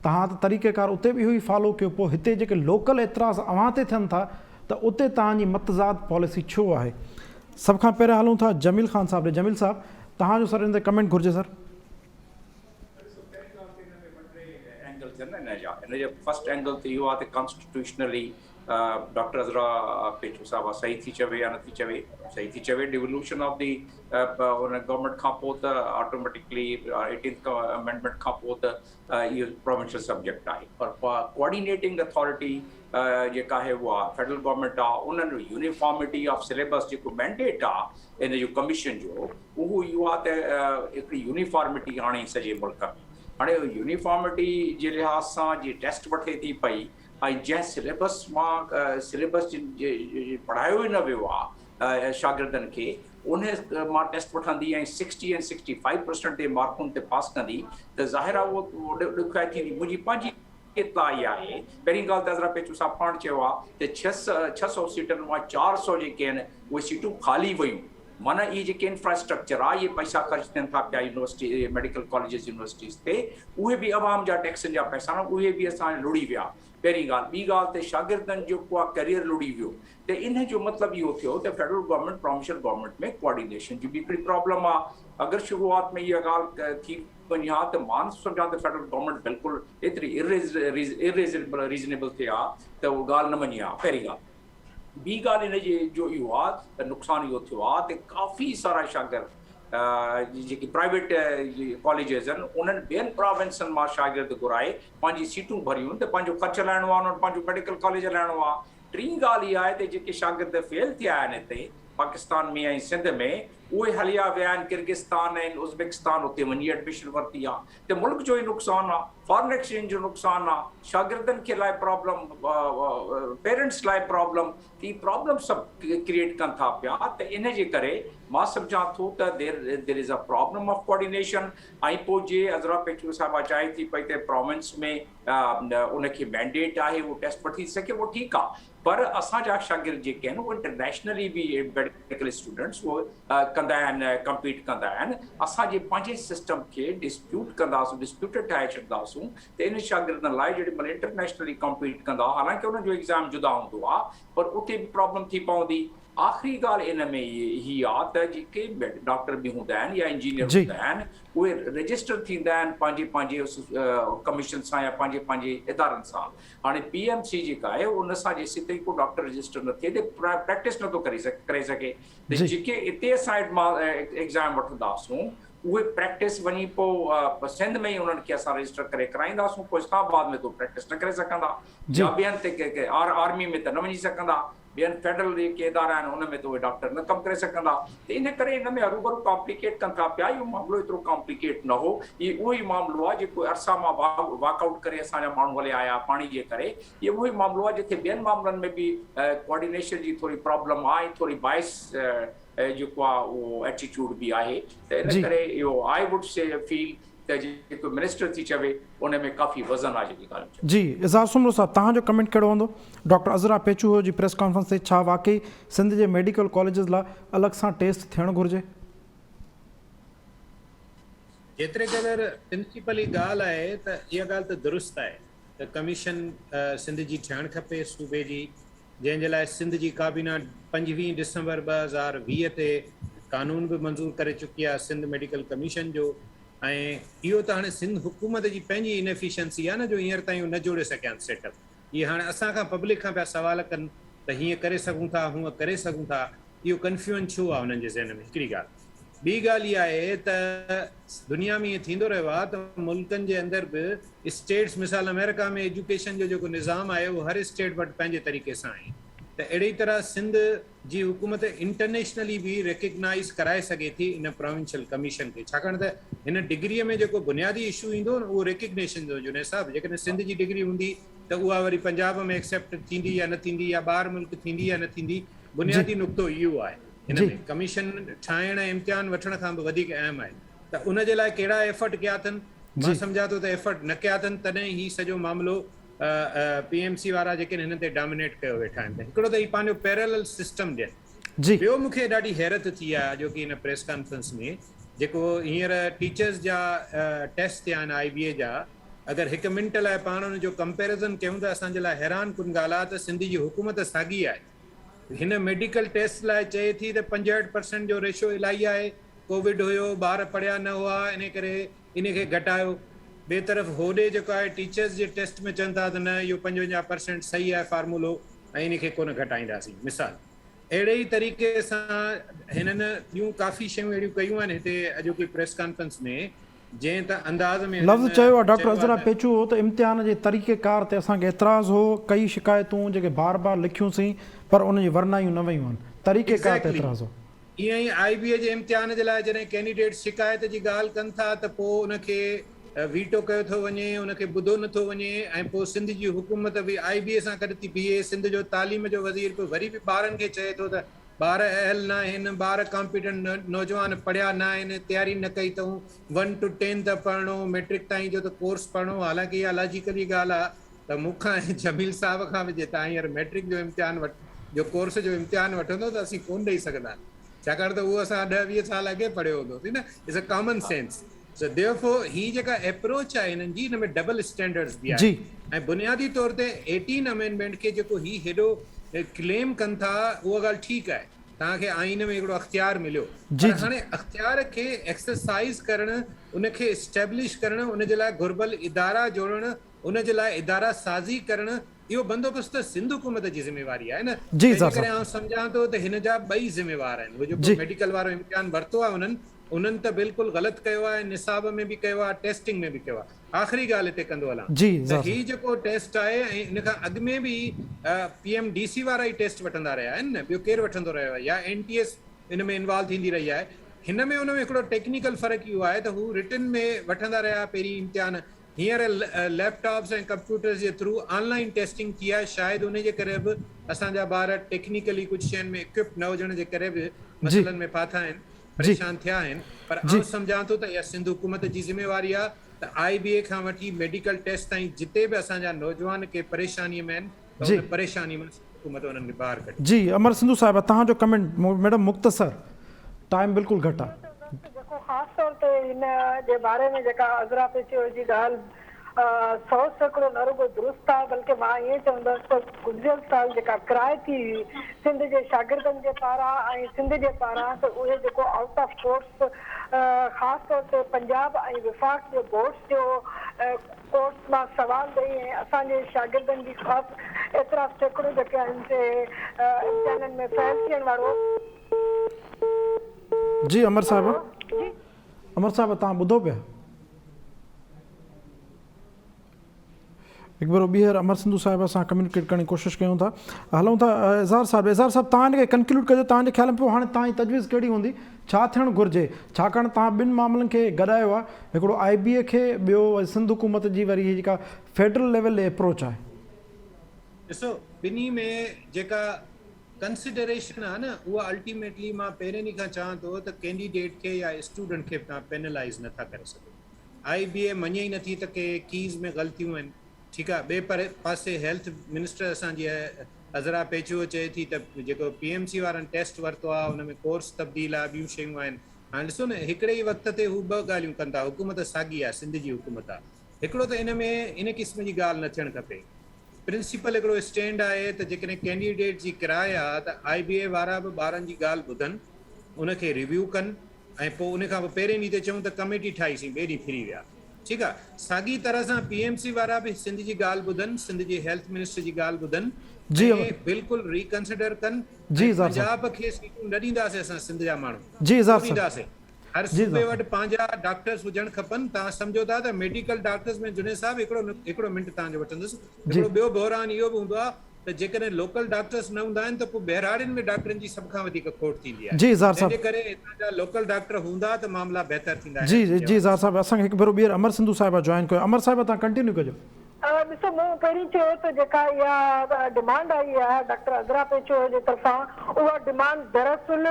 तव्हां त तरीक़ेकार उते बि इहो ई फॉलो कयो, पोइ हिते जेके लोकल एतिराज़ अव्हां ते थियनि था त उते तव्हांजी मतज़ाद पॉलिसी छो आहे? सभ खां पहिरियों हलूं था जमील ख़ान साहब ॾे। जमील साहब, तव्हांजो सर इन ते कमेंट घुरिजे सर। इन जो फर्स्ट एंगल त इहो आहे त कॉन्स्टिट्यूशनली डॉक्टर अज़रा पेचू साहिबा सही थी चवे या नथी चवे। सही थी चवे, डिवोल्यूशन ऑफ दी उन गवर्नमेंट खां पोइ त ऑटोमेटिकली 18th अमेंडमेंट खां पोइ त इहो प्रोविंशियल सब्जेक्ट आहे, पर कोऑर्डिनेटिंग अथॉरिटी जेका आहे उहा फेडरल गवर्नमेंट आहे। उन्हनि यूनिफॉर्मिटी ऑफ सिलेबस जेको मैंडेट आहे इन जो कमीशन जो, उहो इहो आहे त हिकिड़ी यूनिफॉर्मिटी आणे सॼे मुल्क में। हाणे यूनिफॉर्मिटी जे लिहाज़ सां जीअं टेस्ट वठे थी पई, ऐं जंहिं सिलेबस मां सिलेबस पढ़ायो ई न वियो आहे शागिर्दनि खे, उन मां टेस्ट वठंदी ऐं 60 ऐं 65% ते मार्कुनि ते पास कंदी, त ज़ाहिर आहे उहो ॾुखियाई थींदी। मुंहिंजी पंहिंजी इतला इहा आहे, पहिरीं ॻाल्हि त अज़रा पेचू साहब पाण चयो आहे त 600 सीटनि मां 400 जेके आहिनि उहे सीटूं ख़ाली वयूं। माना इहे जेके इंफ्रास्ट्रक्चर आहे, इहे पैसा ख़र्च थियनि था पिया यूनिवर्सिटी मेडिकल कॉलेजिस यूनिवर्सिटीज़ ते, उहे बि अवाम जा टैक्सनि जा पैसा न, उहे बि असां लुड़ी विया। पहिरीं ॻाल्हि। ॿी ॻाल्हि त शागिर्दनि जेको आहे करियर लुड़ी वियो, त इन जो मतिलबु इहो थियो त फेडरल गवर्नमेंट प्रोविंशियल गवर्नमेंट में कोऑर्डिनेशन जी बि हिकिड़ी प्रॉब्लम आहे। अगरि शुरूआत में इहा ॻाल्हि थी वञे हा त मां सम्झां त फेडरल गवर्नमेंट बिल्कुलु एतिरी रीज़नेबल थिए हा त उहा ॻाल्हि न मञी आहे, पहिरीं ॻाल्हि। ॿी ॻाल्हि इन जे जो इहो आहे त नुक़सानु इहो थियो आहे त काफ़ी सारा शागिर्द जेके प्राइवेट कॉलेजिस आहिनि, उन्हनि ॿियनि प्रोविंसनि मां शागिर्द घुराए पंहिंजी सीटूं भरियूं त पंहिंजो ख़र्च हलाइणो आहे, उन्हनि पंहिंजो मेडिकल कॉलेज हलाइणो आहे। टीं ॻाल्हि इहा आहे त जेके शागिर्द फेल थिया आहिनि हिते पाकिस्तान में ऐं सिंध में, उहे हलिया विया आहिनि किर्गिस्तान ऐं उज़्बेकिस्तान, उते वञी एडमिशन वरिती आहे। त मुल्क जो ई नुक़सानु आहे, फॉरेन एक्सचेंज जो नुक़सानु आहे, शागिर्दनि खे लाइ प्रॉब्लम, पेरेंट्स लाइ प्रॉब्लम, ती प्रॉब्लम सभु क्रिएट कनि था पिया। त इन जे करे मां सम्झां थो त there is a problem of coordination. ऐं पोइ जे अज़रा पेचू साहिबा चाहे थी पई त प्रोविंस में उनखे मैंडेट आहे उहो टेस्ट वठी सघे, उहो ठीकु आहे, पर असांजा शागिर्द जेके आहिनि उहे इंटरनेशनली बि मेडिकल स्टूडेंट्स उहे कंदा आहिनि, कम्पीट कंदा आहिनि। असांजे पंहिंजे सिस्टम खे डिस्प्यूट कंदासीं, डिस्प्यूटेड ठाहे छॾींदासीं त इन शागिर्दनि लाइ जेॾी महिल इंटरनेशनली कम्पीट कंदा, हालांकि उन्हनि जो एग्ज़ाम जुदा हूंदो आहे, पर उते बि प्रॉब्लम थी पवंदी। आख़िरी ॻाल्हि इन में हीअ आहे त जेके डॉक्टर बि हूंदा आहिनि या इंजीनियर हूंदा आहिनि, उहे रजिस्टर थींदा आहिनि पंहिंजे कमीशन सां या पंहिंजे इदारनि सां। हाणे PMC जेका आहे उन सां जेसि ताईं को डॉक्टर रजिस्टर न थिए त प्रैक्टिस नथो करे सघे। त जेके हिते साइड मां एग्ज़ाम वठंदासीं उहे प्रैक्टिस वञी पोइ सिंध में ई उन्हनि खे असां रजिस्टर करे कराईंदासूं, पोइ इस्लामाबाद में तो प्रैक्टिस न करे सघंदा, या ॿियनि ते के आर्मी में त न वञी सघंदा, ॿियनि फेडरल जेके इदारा आहिनि उन में त उहे डॉक्टर न कमु करे सघंदा। त इन करे इन में हरूभरू कॉम्प्लिकेट कनि था पिया। इहो मामिलो एतिरो कॉम्प्लिकेट न हो, इहो उहो ई मामिलो आहे जेको अरसा मां वॉकआउट करे असांजा माण्हू हले आया पाणी जे करे। इहो उहो ई मामिलो आहे जिथे ॿियनि मामलनि में बि कोऑर्डिनेशन जी थोरी प्रॉब्लम आहे, थोरी बाइस जेको आहे उहो एटीट्यूड बि आहे। त इन करे इहो आई वुड से फील त जेको मिनिस्टर थी चवे उन में काफ़ी वज़न आहे जेकी ॻाल्हि। जी इज़ाज़ सुमरो साहब, तव्हांजो कमेंट कहिड़ो हूंदो? डॉक्टर अज़रा पेचू जी प्रेस कॉन्फ्रेंस ते छा वाकई सिंध जे मेडिकल कॉलेजिस लाइ अलॻि सां टेस्ट थियणु घुरिजे? जेतिरे क़दुरु प्रिंसिपली ॻाल्हि आहे त इहा ॻाल्हि त दुरुस्त आहे त कमीशन सिंध जी थियणु खपे सूबे जी, जंहिंजे लाइ सिंध जी काबीना 25 डिसंबर 2020 ते कानून बि मंज़ूर करे चुकी आहे सिंध मेडिकल कमीशन जो। ऐं इहो त हाणे सिंध हुकूमत जी पंहिंजी इनएफिशिएंसी आहे न, जो हींअर ताईं न जोड़े सघिया आहिनि सेटअप। इहे हाणे असां खां पब्लिक खां पिया सवाल कनि त हीअं करे सघूं था, हूअं करे सघूं था। इहो कंफ्यूजन छो आहे हुननि जे ज़हन में? हिकिड़ी ॻाल्हि। ॿी ॻाल्हि इहा आहे त दुनिया में ईअं थींदो रहियो आहे त मुल्कनि जे अंदरि बि स्टेट्स, मिसाल अमेरिका में एजुकेशन जो जेको निज़ाम आहे उहो हर स्टेट वटि पंहिंजे तरीक़े सां आहे। त अहिड़ी तरह सिंध जी हुकूमत इंटरनेशनली बि रिकग्नाइज़ कराए सघे थी इन प्रोविंशियल कमीशन खे, छाकाणि त हिन डिग्रीअ में जेको बुनियादी इशू ईंदो न उहो रिकग्नेशन जो जुने साहब। जेकॾहिं सिंध जी डिग्री हूंदी त उहा वरी पंजाब में एक्सेप्ट थींदी या न थींदी, या ॿाहिरि मुल्क थींदी या न थींदी। बुनियादी नुक़्तो इहो आहे हिन में। कमीशन ठाहिण ऐं इम्तिहान वठण खां बि वधीक अहम आहे त उन जे लाइ कहिड़ा एफर्ट कया अथनि। मां सम्झां थो त एफर्ट न कया अथनि, तॾहिं ही सॼो मामिलो PMC वारा जेके हिन ते डोमिनेट कयो वेठा आहिनि। हिकिड़ो त ही पंहिंजो पैरेलल सिस्टम ॾियनि। ॿियो मूंखे ॾाढी हैरत थी आहे जो की हिन प्रेस कॉन्फ्रेंस में जेको हींअर टीचर्स जा टेस्ट थिया आहिनि IBA जा, अगरि 1 मिंट लाइ पाण हुन जो कंपेरिज़न कयूं त असांजे लाइ हैरान कुन ॻाल्हि आहे त सिंध जी हुकूमत साॻी आहे। हिन मेडिकल टेस्ट लाइ चए थी त 65% जो रेशो इलाही आहे, कोविड हुयो, ॿार पढ़िया न हुआ, इन करे इनखे घटायो। ॿिए तरफ़ होॾे जेको आहे टीचर्स जे टेस्ट में चवनि था त न इहो 55% सही आहे फार्मूलो ऐं इनखे कोन घटाईंदासीं। मिसाल अहिड़े ई तरीक़े सां हिननि ॿियूं काफ़ी शयूं अहिड़ियूं कयूं आहिनि हिते अॼोकी प्रेस कॉन्फ्रेंस में, जंहिं त अंदाज़ में लफ़्ज़ चयो आहे डॉक्टर अज़रा पेचू त इम्तिहान जे तरीक़ेकार ते असांखे एतिराज़ हो, कई शिकायतूं जेके बार बार लिखियूंसीं पर उन जी वर्नायूं न वयूं आहिनि, तरीक़ेकार ते एतिराज़ हो। ईअं ई IBA जे इम्तिहान जे लाइ जॾहिं कैंडिडेट शिकायत जी ॻाल्हि कनि था त पोइ उनखे वीटो कयो थो वञे, उनखे ॿुधो नथो वञे। ऐं पोइ सिंध जी हुकूमत बि IBA सां गॾु थी बीहे। सिंध जो तालीम जो वज़ीर बि वरी बि ॿारनि खे चए थो त ॿार अहल न आहिनि, ॿार कॉम्पिटेंट नौजवान पढ़िया न आहिनि, तयारी न कई अथऊं, 1 to 10 त पढ़णो, मैट्रिक ताईं जो त कोर्स पढ़णो। हालांकि इहा लॉजिकली ॻाल्हि आहे त मूंखां ऐं जमील साहब खां बि जे तव्हां हींअर मैट्रिक जो इम्तिहान जो कोर्स जो इम्तिहान वठंदो त असीं कोन ॾेई सघंदा, छाकाणि त उहो असां 10-20 साल अॻे पढ़ियो हूंदोसीं न। It's a common sense. So therefore ही जेका अप्रोच आहे हिननि जी, हिन में डबल स्टैंडर्ड्स बि आहे। ऐं बुनियादी तौर ते 18 अमेंडमेंट खे जेको ही हेॾो क्लेम कनि था उहा ॻाल्हि ठीकु आहे, तव्हांखे आईन में हिकिड़ो अख़्तियार मिलियो, पर हाणे अख़्तियार खे एक्सरसाइज़ करणु, उनखे इस्टेब्लिश करणु, उन जे लाइ घुर्बल इदारा जोड़णु, उन जे लाइ इदारा साज़ी करणु, इहो बंदोबस्त सिंध हुकूमत जी ज़िम्मेवारी आहे न। करे आउं सम्झां थो त हिन जा 2 ज़िम्मेवार आहिनि। उहो जेको मेडिकल वारो इम्तिहान वरितो आहे उन्हनि त बिल्कुलु ग़लति कयो आहे, निसाब में बि कयो आहे, टेस्टिंग में बि कयो आहे। आख़िरी ॻाल्हि हिते कंदो हलां त ही जेको टेस्ट आहे, ऐं इन खां अॻु में बि PMDC वारा ई टेस्ट वठंदा रहिया आहिनि न, ॿियो केरु वठंदो रहियो आहे, या NTS इन में इन्वॉल्व थींदी रही आहे। हिन में उन में हिकिड़ो टेक्निकल फ़र्क़ु इहो आहे त हू रिटन में वठंदा रहिया पहिरीं इम्तिहान, हींअर लैपटॉप्स ऐं कंप्यूटर्स जे थ्रू ऑनलाइन टेस्टिंग थी आहे। शायदि उन जे करे बि असांजा ॿार टेक्निकली कुझु शयुनि में इक्विप न हुजण जे करे बि मसइलनि में फाथा आहिनि, परेशान थिया आहिनि। पर आउं सम्झां थो त इहा सिंध हुकूमत जी ज़िम्मेवारी आहे त IBA खां वठी मेडिकल टेस्ट ताईं जिते बि असांजा नौजवान के परेशानीअ में आहिनि त उन परेशानी में हुकूमत उन्हनि खे ॿाहिरि कढे। जी अमर सिंधु साहिबा, तव्हांजो कमेंट मैडम मुख़्तसर, टाइम बिल्कुलु घटि आहे। जेको ख़ासि तौर ते हिन जे बारे में जेका अज़रा पेचू जी ॻाल्हि 100% न रुगो दुरुस्त आहे, बल्कि मां ईअं चवंदसि त गुज़िरियल साल जेका क्राए थी सिंध जे शागिर्दनि जे पारां ऐं सिंध जे पारां, त उहे जेको आउट ऑफ कोर्स ख़ासि तौर ते पंजाब ऐं विफाक जे बोर्ड्स जो कोर्स मां सवाल ॾेई ऐं असांजे शागिर्दनि जी ख़ासि एतिरा सैकड़ो जेके आहिनि से इम्तिहाननि में फेल थियण वारो। जी अमर साहिबा, अमर साहब तव्हां ॿुधो पिया? हिकु भेरो ॿीहर अमर सिंधु साहिब सां कम्युनिकेट करण जी कोशिशि कयूं था। हलूं था एज़ार साहिब तव्हां हिनखे कंक्लूड कजो, तव्हांजे ख़्याल में पोइ हाणे तव्हांजी तजवीज़ कहिड़ी हूंदी, छा थियणु घुरिजे? छाकाणि तव्हां ॿिनि मामलनि खे गॾायो आहे, हिकिड़ो IBA खे, ॿियो सिंध हुकूमत जी वरी हीअ जेका फेडरल लेवल अप्रोच आहे। ॾिसो ॿिन्ही में जेका कंसिडरेशन आहे न उहा अल्टीमेटली मां पहिरें ॾींहं खां चवां थो त कैंडिडेट खे या स्टूडेंट खे तव्हां पेनलाइज़ नथा करे सघो। IBA मञे ई नथी त के कीज़ में ग़लतियूं आहिनि, ठीकु आहे। ॿिए पासे हेल्थ मिनिस्टर असांजी अज़रा पेचो चए थी त जेको PMC वारनि टेस्ट वरितो आहे उन में कोर्स तब्दील आहे, ॿियूं शयूं आहिनि। हाणे ॾिसो न हिकिड़े ई वक़्त ते हू ॿ ॻाल्हियूं कनि था। हुकूमत साॻी आहे, सिंध जी हुकूमत आहे। हिकिड़ो त इन में इन क़िस्म जी ॻाल्हि न थियणु खपे। प्रिंसिपल हिकिड़ो स्टैंड आहे त जेकॾहिं कैंडिडेट जी किराए आहे त IBA वारा बि ॿारनि जी ॻाल्हि ॿुधनि, उनखे रिव्यू कनि ऐं पोइ उन खां पोइ पहिरें ॾींहं ते चऊं त कमेटी ठाहीसीं, ॿिए ॾींहुं फिरी विया, ठीकु आहे। साॻी तरह सां PMC वारा बि सिंध जी ॻाल्हि ॿुधनि, सिंध जी हेल्थ मिनिस्टर जी ॻाल्हि ॿुधनि, जी बिल्कुलु रिकंसिडर कनि। जी पंजाब खे सीटूं न ॾींदासीं असां सिंध जा माण्हू, जी ॾींदासीं। हर सूबे वटि पंहिंजा डॉक्टर्स हुजणु खपनि। तव्हां सम्झो था त मेडिकल डॉक्टर्स में जुनेद साहिब हिकिड़ो मिंट तव्हांजो वठंदुसि। हिकिड़ो ॿियो बहरान इहो बि हूंदो आहे त जेकॾहिं लोकल डॉक्टर्स न हूंदा आहिनि त पोइ बहिराड़ियुनि में डॉक्टरनि जी सभ खां वधीक खोट थींदी आहे। तंहिंजे करे हितां जा लोकल डॉक्टर हूंदा त मामला बहितर थींदा। जी ज़ार साहिब असांखे हिकु भेरो ॿीहर अमर सिंधु साहिब जॉइन कयो। अमर साहिब तव्हां कंटिन्यू कजो। ॾिसो मूं पहिरीं चयो त जेका इहा डिमांड आई आहे डॉक्टर अज़रा पेचो जे तरफ़ां, उहा डिमांड दरअसल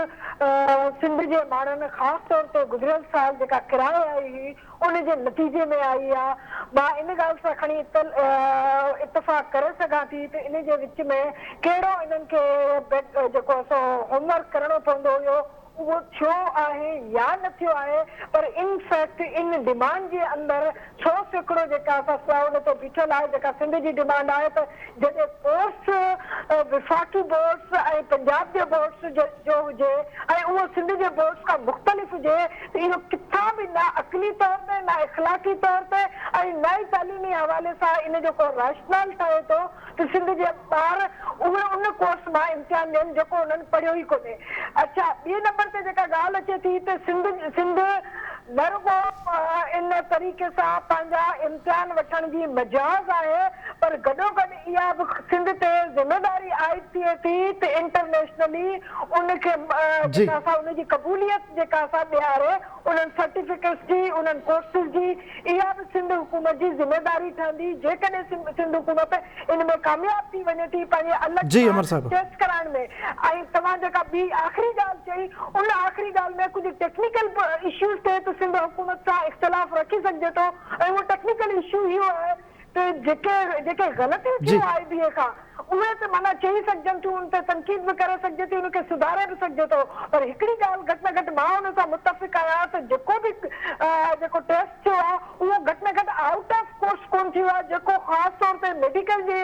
सिंध जे माण्हुनि ख़ासि तौर ते गुज़िरियल साल जेका किराए आई हुई उन जे नतीजे में आई आहे। मां इन ॻाल्हि सां खणी इतफ़ाक़ करे सघां थी त इन जे विच में कहिड़ो इन्हनि खे जेको असां होमवर्क करणो पवंदो हुयो उहो थियो आहे या न थियो आहे, पर इन फैक्ट इन डिमांड जे अंदरि 100 सैकड़ो जेका असां उन ते बीठल आहे, जेका सिंध जी डिमांड आहे त जॾहिं कोर्स विफ़ाक़ी बोर्ड्स ऐं पंजाब जे बोर्ड्स जो हुजे ऐं उहो सिंध जे बोर्ड्स खां मुख़्तलिफ़ हुजे त इहो किथां बि न अक़ली तौर ते न इख़लाक़ी तौर ते ऐं न ई तालीमी हवाले सां इन जो को रैशनल ठहे थो त सिंध जे ॿार उहे उन कोर्स मां इम्तिहान ॾियनि जेको उन्हनि पढ़ियो ई कोन्हे। अच्छा, ॿिए नंबर ते जेका ॻाल्हि अचे थी त सिंध न रुॻो इन तरीक़े सां पंहिंजा इम्तिहान वठण जी मजाज़ आहे, पर गॾोगॾु इहा बि सिंध ते ज़िमेदारी आयद थिए थी त इंटरनेशनली उनखे जेका असां उनजी क़बूलियत जेका असां ॾियारे उन्हनि सर्टिफिकेट्स जी, उन्हनि कोर्सिस जी, इहा बि सिंध हुकूमत जी ज़िमेदारी ठहंदी। जेकॾहिं सिंध हुकूमत इन में कामयाब थी वञे थी पंहिंजे अलॻि टेस्ट कराइण में। ऐं तव्हां जेका ॿी आख़िरी ॻाल्हि चई उन आख़िरी ॻाल्हि में कुझु टेक्निकल इश्यूज़ थिए त सिंध हुकूमत सां इख़्तिलाफ़ रखी सघिजे थो, ऐं उहो टेक्निकल इशू इहो आहे त जेके ग़लतियूं थियूं IBA खां उहे त माना चई सघजनि थियूं, उन ते तनक़ीद बि करे सघिजे थी, उनखे सुधारे बि सघिजे थो। पर हिकिड़ी ॻाल्हि घटि में घटि मां हुन सां मुतफ़िक़ आहियां त जेको टेस्ट थियो आहे उहो घटि में घटि आउट ऑफ कोर्स कोन थियो आहे, जेको ख़ासि तौर ते मेडिकल जे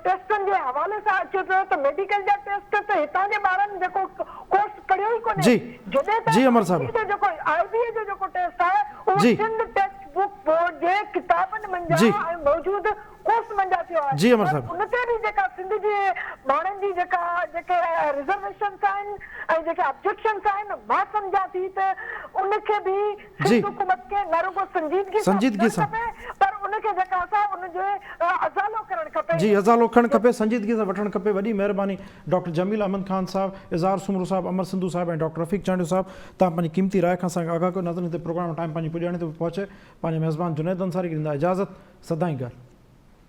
टेस्टनि जे हवाले सां अचे पियो त मेडिकल जा टेस्ट त हितां जे ॿारनि जेको कोर्स पढ़ियो ई कोन्हे। जॾहिं जेको IBA जो जेको टेस्ट आहे उहो सिंध टेक्स्ट बुक बोर्ड जे किताबनि मंझां ऐं मौजूदु कोर्स मंझां थियो आहे। उन ते बि जेका सिंध जे माण्हुनि जी जेके रिजर्वेशन्स आहिनि ऐं जेके ऑब्जेक्शन्स आहिनि, मां सम्झां थी त उनखे बि सिंध हुकूमत खे न रुॻो संजीदगी सां पर उनखे जेका असां उनजे अज़ालो करणु खपे। जी, अज़ालो करणु खपे, संजीदगी सां वठणु खपे। वॾी महिरबानी डॉक्टर जमील अहमद ख़ान साहब, इज़हार सुमरू साहब, अमर सिंधु साहब ऐं डॉक्टर रफ़ीक चांडियो साहब, तव्हां पंहिंजी क़ीमती राय खां असांखे आगाह कयो। नज़र हिते प्रोग्राम टाइम पंहिंजी पुॼाइण ते पहुचे। पंहिंजे मेज़बान जुनैद अंसारी ॾींदा इजाज़त। सदाईं ॻाल्हि।